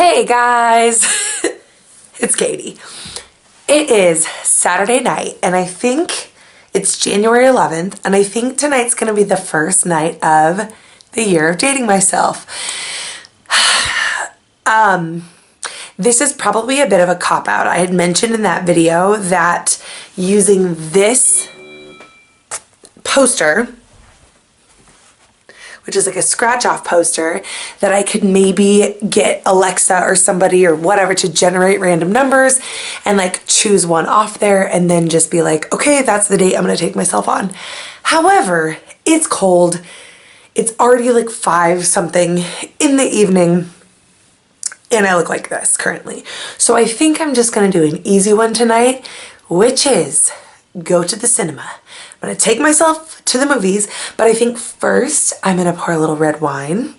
Hey guys, it's Katie. It is Saturday night and I think it's January 11th and I think tonight's gonna be the first night of the year of dating myself. This is probably a bit of a cop-out. I had mentioned in that video that using this poster, which is like a scratch off poster, that I could maybe get Alexa or somebody or whatever to generate random numbers and like choose one off there and then just be like, okay, that's the date I'm gonna take myself on. However, it's cold. It's already like 5 something in the evening and I look like this currently. So I think I'm just gonna do an easy one tonight, which is go to the cinema. I'm gonna take myself to the movies, but I think first I'm gonna pour a little red wine,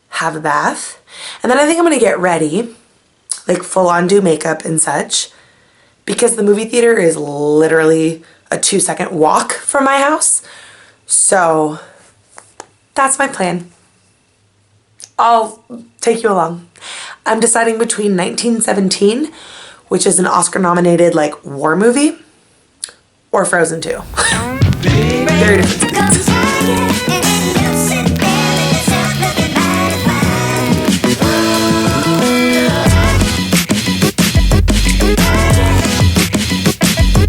have a bath, and then I think I'm gonna get ready, like full on do makeup and such, because the movie theater is literally a 2-second walk from my house. So that's my plan. I'll take you along. I'm deciding between 1917, which is an Oscar nominated like war movie, or Frozen 2. Very different things.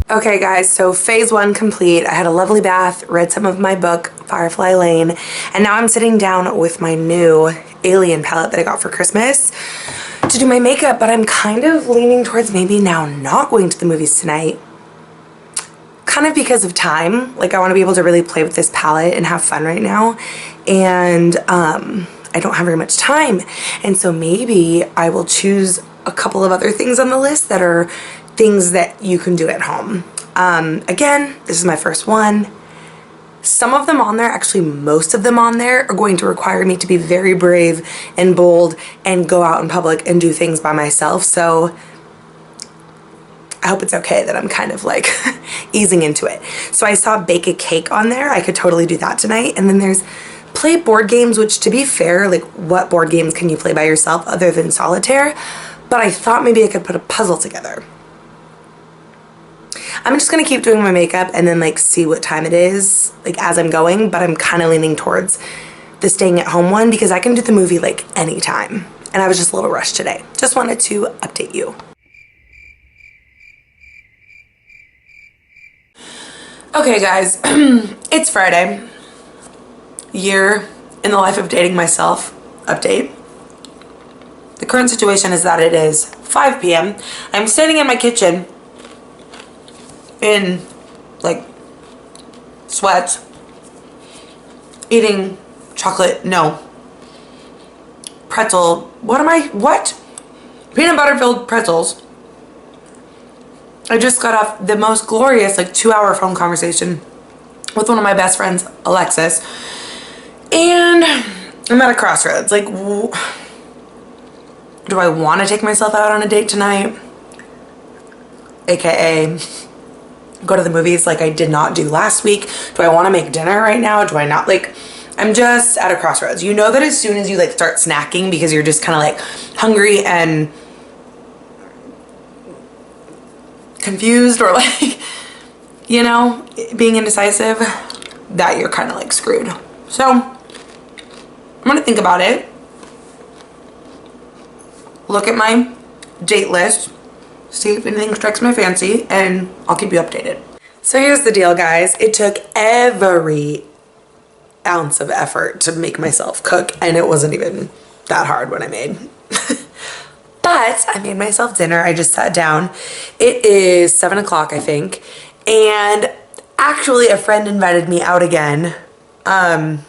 Okay guys, so phase 1 complete. I had a lovely bath, read some of my book, Firefly Lane, and now I'm sitting down with my new Alien palette that I got for Christmas to do my makeup, but I'm kind of leaning towards maybe now not going to the movies tonight. Kind of because of time. Like I want to be able to really play with this palette and have fun right now, and I don't have very much time, and so maybe I will choose a couple of other things on the list that are things that you can do at home. Again, this is my first one. Some of them on there, actually most of them on there, are going to require me to be very brave and bold and go out in public and do things by myself, so I hope it's okay that I'm kind of like easing into it. So I saw bake a cake on there. I could totally do that tonight. And then there's play board games, which to be fair, like what board games can you play by yourself other than solitaire? But I thought maybe I could put a puzzle together. I'm just gonna keep doing my makeup and then like see what time it is like as I'm going, but I'm kind of leaning towards the staying at home one because I can do the movie like anytime. And I was just a little rushed today. Just wanted to update you. Okay guys, it's Friday. Year in the life of dating myself update. The current situation is that it is 5 p.m. I'm standing in my kitchen in like sweats, eating peanut butter filled pretzels. I just got off the most glorious like 2-hour phone conversation with one of my best friends, Alexis, and I'm at a crossroads. Like, do I want to take myself out on a date tonight? AKA go to the movies like I did not do last week? Do I want to make dinner right now? Do I not? Like, I'm just at a crossroads. You know that as soon as you like start snacking because you're just kind of like hungry and confused or like, you know, being indecisive, that you're kind of like screwed. So I'm gonna think about it, look at my date list, see if anything strikes my fancy, and I'll keep you updated. So here's the deal, guys. It took every ounce of effort to make myself cook, and it wasn't even that hard when I made. But I made myself dinner. I just sat down. It is 7 o'clock, I think. And actually a friend invited me out again. I'm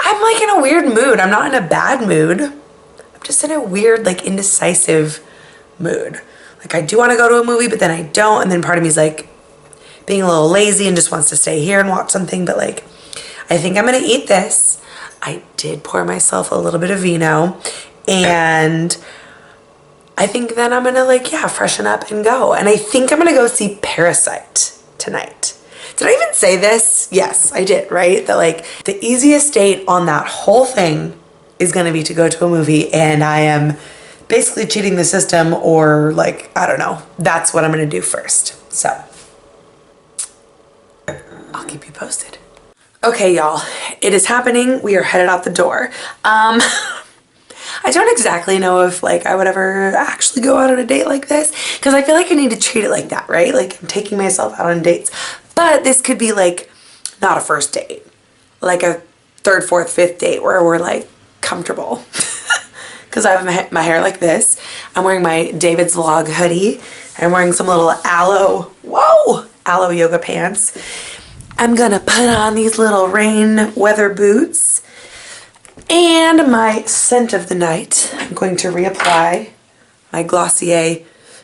like in a weird mood. I'm not in a bad mood. I'm just in a weird, like indecisive mood. Like I do want to go to a movie, but then I don't. And then part of me is like being a little lazy and just wants to stay here and watch something. But like, I think I'm going to eat this. I did pour myself a little bit of vino, and I think then I'm gonna like, yeah, freshen up and go. And I think I'm gonna go see Parasite tonight. Did I even say this? Yes, I did, right? That like the easiest date on that whole thing is going to be to go to a movie, and I am basically cheating the system, or like, I don't know. That's what I'm going to do first. So I'll keep you posted. Okay, y'all, it is happening. We are headed out the door. I don't exactly know if like I would ever actually go out on a date like this, because I feel like I need to treat it like that, right? Like I'm taking myself out on dates, but this could be like not a first date, like a third, fourth, fifth date where we're like comfortable. Because I have my hair like this. I'm wearing my David's Vlog hoodie. I'm wearing some little aloe yoga pants. I'm gonna put on these little rain weather boots. And my scent of the night, I'm going to reapply my Glossier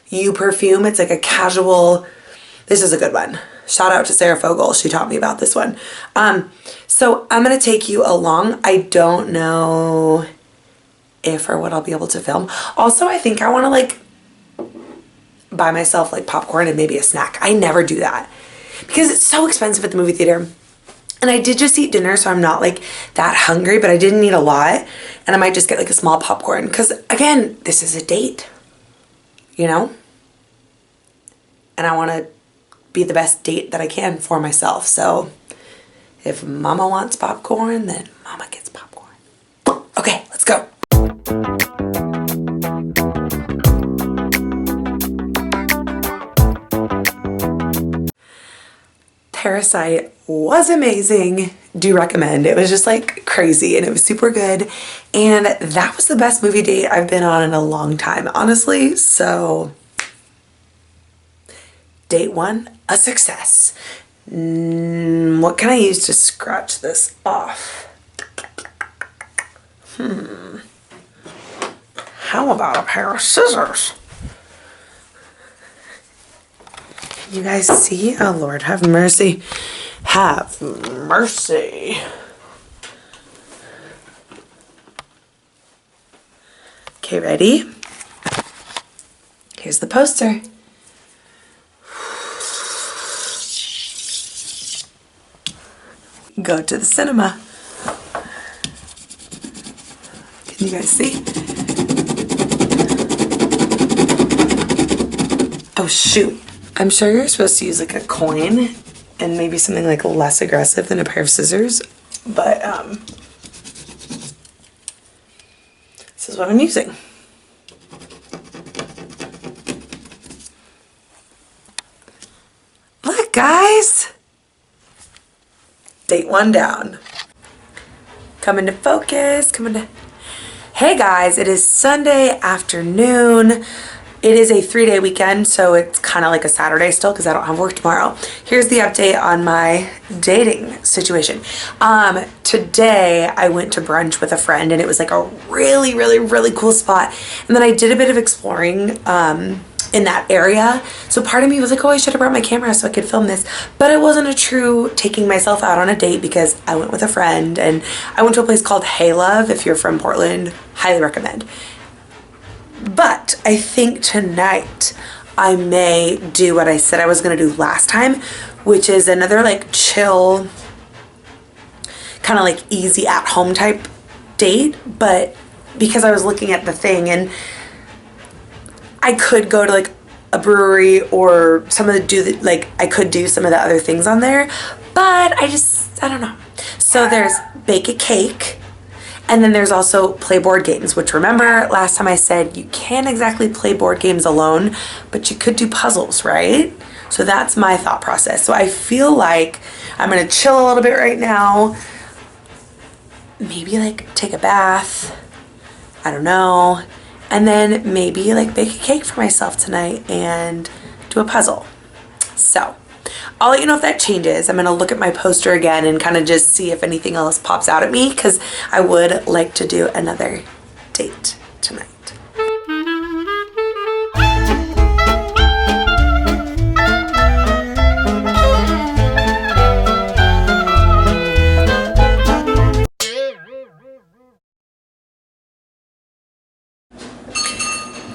You perfume. It's like a casual, this is a good one. Shout out to Sarah Fogel, she taught me about this one. So I'm gonna take you along. I don't know if or what I'll be able to film. Also, I think I wanna like buy myself like popcorn and maybe a snack. I never do that because it's so expensive at the movie theater. And I did just eat dinner, so I'm not like that hungry, but I didn't eat a lot. And I might just get like a small popcorn because again, this is a date, you know? And I want to be the best date that I can for myself. So if mama wants popcorn, then mama gets popcorn. Okay, let's go. Parasite was amazing. Do recommend. It was just like crazy and it was super good. And that was the best movie date I've been on in a long time, honestly. So date one, a success. What can I use to scratch this off? How about a pair of scissors? You guys see? Oh Lord, have mercy. Have mercy. Okay, ready? Here's the poster. Go to the cinema. Can you guys see? Oh shoot. I'm sure you're supposed to use like a coin and maybe something like less aggressive than a pair of scissors, but this is what I'm using. Look, guys. Date one down. Coming to focus, Hey guys, it is Sunday afternoon. It is a 3-day weekend, so it's kind of like a Saturday still because I don't have work tomorrow. Here's the update on my dating situation. Today I went to brunch with a friend and it was like a really, really, really cool spot. And then I did a bit of exploring in that area. So part of me was like, oh, I should have brought my camera so I could film this. But it wasn't a true taking myself out on a date because I went with a friend and I went to a place called Hey Love. If you're from Portland, highly recommend. But I think tonight I may do what I said I was going to do last time, which is another like chill, kind of like easy at home type date. But because I was looking at the thing and I could go to like a brewery or some of the I could do some of the other things on there, but I don't know. So there's bake a cake. And then there's also play board games, which remember last time I said you can't exactly play board games alone, but you could do puzzles, right? So that's my thought process. So I feel like I'm gonna chill a little bit right now. Maybe like take a bath. I don't know. And then maybe like bake a cake for myself tonight and do a puzzle. So I'll let you know if that changes. I'm going to look at my poster again and kind of just see if anything else pops out at me because I would like to do another date tonight.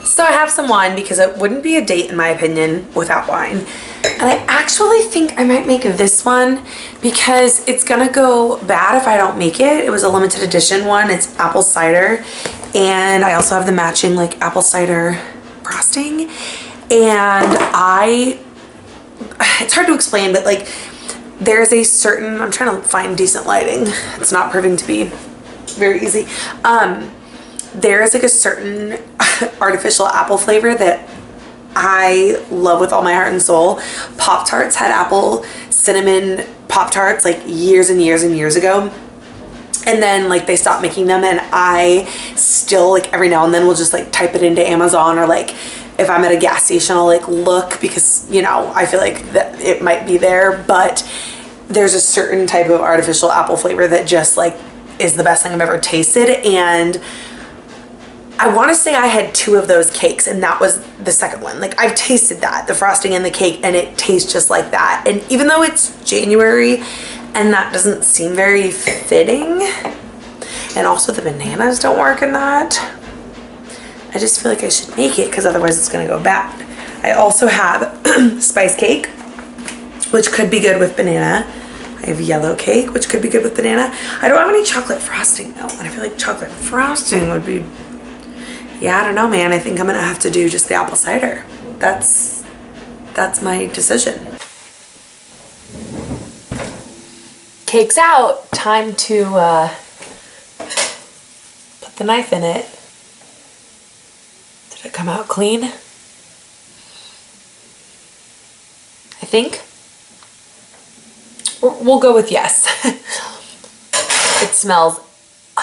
So I have some wine because it wouldn't be a date in my opinion without wine. And I actually think I might make this one because it's gonna go bad if I don't make it. It was a limited edition one. It's apple cider. And I also have the matching like apple cider frosting. And it's hard to explain, but like there's a certain, I'm trying to find decent lighting. It's not proving to be very easy. There is like a certain artificial apple flavor that I love with all my heart and soul. Pop-Tarts had apple cinnamon Pop-Tarts like years and years and years ago. And then like they stopped making them, and I still like every now and then will just like type it into Amazon, or like if I'm at a gas station I'll like look because, you know, I feel like that it might be there. But there's a certain type of artificial apple flavor that just like is the best thing I've ever tasted. And I want to say I had 2 of those cakes, and that was the second one. Like I've tasted that, the frosting and the cake, and it tastes just like that. And even though it's January and that doesn't seem very fitting, and also the bananas don't work in that, I just feel like I should make it because otherwise it's gonna go bad. I also have spice cake, which could be good with banana. I have yellow cake, which could be good with banana. I don't have any chocolate frosting though, and I feel like chocolate frosting would be, yeah, I don't know, man. I think I'm gonna have to do just the apple cider. That's my decision. Cake's out. Time to put the knife in it. Did it come out clean? I think. We'll go with yes. It smells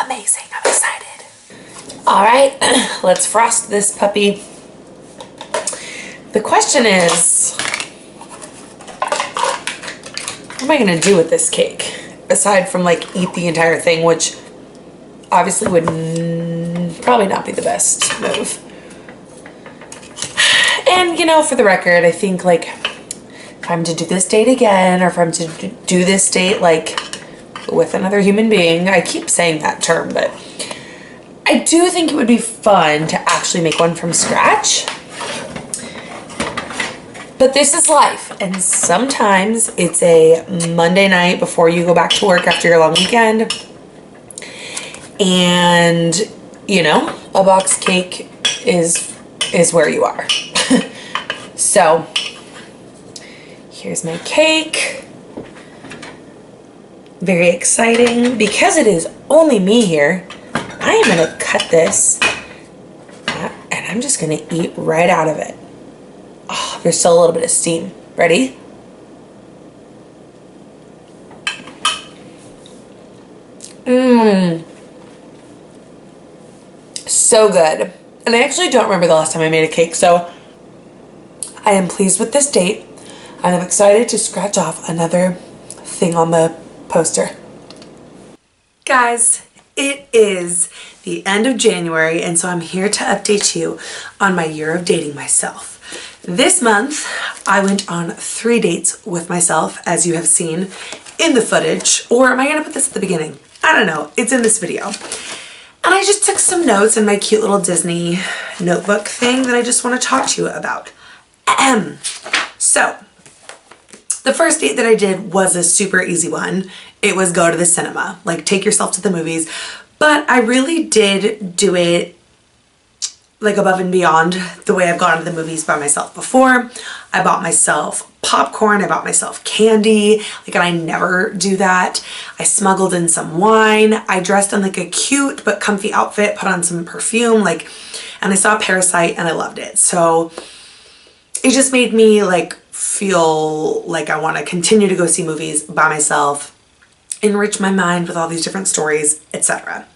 amazing. I'm excited. All right, let's frost this puppy. The question is, what am I gonna do with this cake? Aside from like eat the entire thing, which obviously would probably not be the best move. And you know, for the record, I think like if I'm to do this date again, or if I'm to do this date like with another human being, I keep saying that term, but I do think it would be fun to actually make one from scratch. But this is life, and sometimes it's a Monday night before you go back to work after your long weekend, and you know, a box cake is where you are. So here's my cake. Very exciting. Because it is only me here, I am gonna cut this and I'm just gonna eat right out of it. Oh, there's still a little bit of steam. Ready? Mmm. So good. And I actually don't remember the last time I made a cake, so I am pleased with this date, and I'm excited to scratch off another thing on the poster. Guys, it is the end of January, and so I'm here to update you on my year of dating myself. This month, I went on 3 dates with myself, as you have seen in the footage. Or am I gonna put this at the beginning? I don't know, it's in this video. And I just took some notes in my cute little Disney notebook thing that I just wanna talk to you about. So, the first date that I did was a super easy one. It was go to the cinema, like take yourself to the movies. But I really did do it like above and beyond the way I've gone to the movies by myself before. I bought myself popcorn, I bought myself candy, like, and I never do that. I smuggled in some wine. I dressed in like a cute but comfy outfit, put on some perfume, like, and I saw Parasite and I loved it. So it just made me like feel like I want to continue to go see movies by myself, enrich my mind with all these different stories, etc.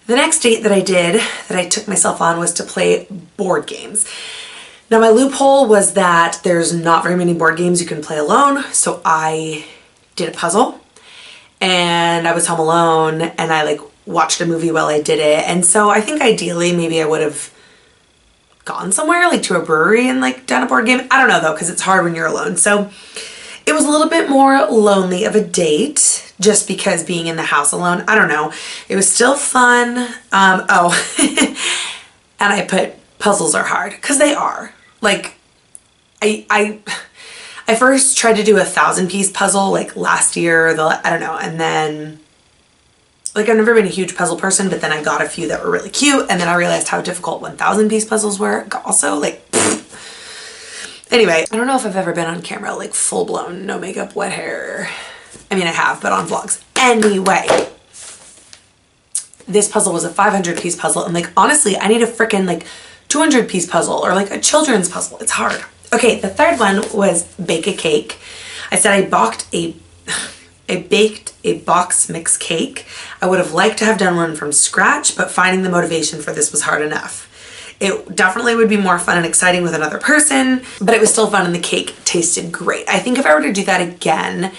The next date that I did, that I took myself on, was to play board games. Now my loophole was that there's not very many board games you can play alone, so I did a puzzle, and I was home alone, and I like watched a movie while I did it. And so I think ideally maybe I would have gone somewhere like to a brewery and like done a board game. I don't know though, because it's hard when you're alone. So it was a little bit more lonely of a date just because being in the house alone, I don't know. It was still fun. And I put puzzles are hard, because they are. Like I I first tried to do a 1,000-piece puzzle like last year, I don't know, and then like I've never been a huge puzzle person, but then I got a few that were really cute, and then I realized how difficult 1,000-piece puzzles were also, like, anyway, I don't know if I've ever been on camera like full-blown no makeup, wet hair. I mean, I have, but on vlogs. Anyway, this puzzle was a 500-piece puzzle, and like honestly I need a freaking like 200-piece puzzle or like a children's puzzle. It's hard. Okay, the third one was bake a cake. I said I baked a box mix cake. I would have liked to have done one from scratch, but finding the motivation for this was hard enough. It definitely would be more fun and exciting with another person, but it was still fun and the cake tasted great. I think if I were to do that again,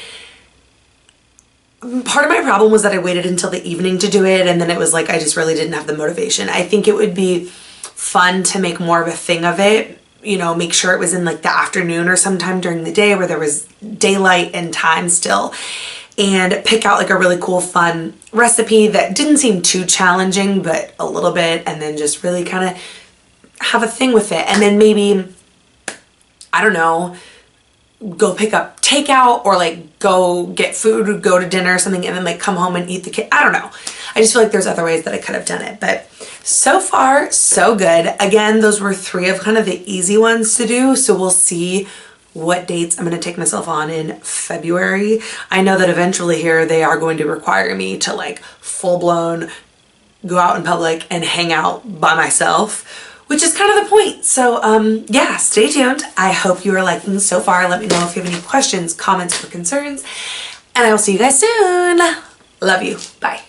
part of my problem was that I waited until the evening to do it, and then it was like I just really didn't have the motivation. I think it would be fun to make more of a thing of it, you know, make sure it was in like the afternoon or sometime during the day where there was daylight and time still, and pick out like a really cool fun recipe that didn't seem too challenging but a little bit, and then just really kind of have a thing with it. And then maybe, I don't know, go pick up takeout or like go get food, go to dinner or something, and then like come home and eat the cake. I don't know. I just feel like there's other ways that I could have done it, but so far so good. Again, those were 3 of kind of the easy ones to do, so we'll see what dates I'm going to take myself on in February. I know that eventually here they are going to require me to like full-blown go out in public and hang out by myself, which is kind of the point. So yeah, stay tuned. I hope you are liking so far. Let me know if you have any questions, comments, or concerns, and I will see you guys soon. Love you. Bye.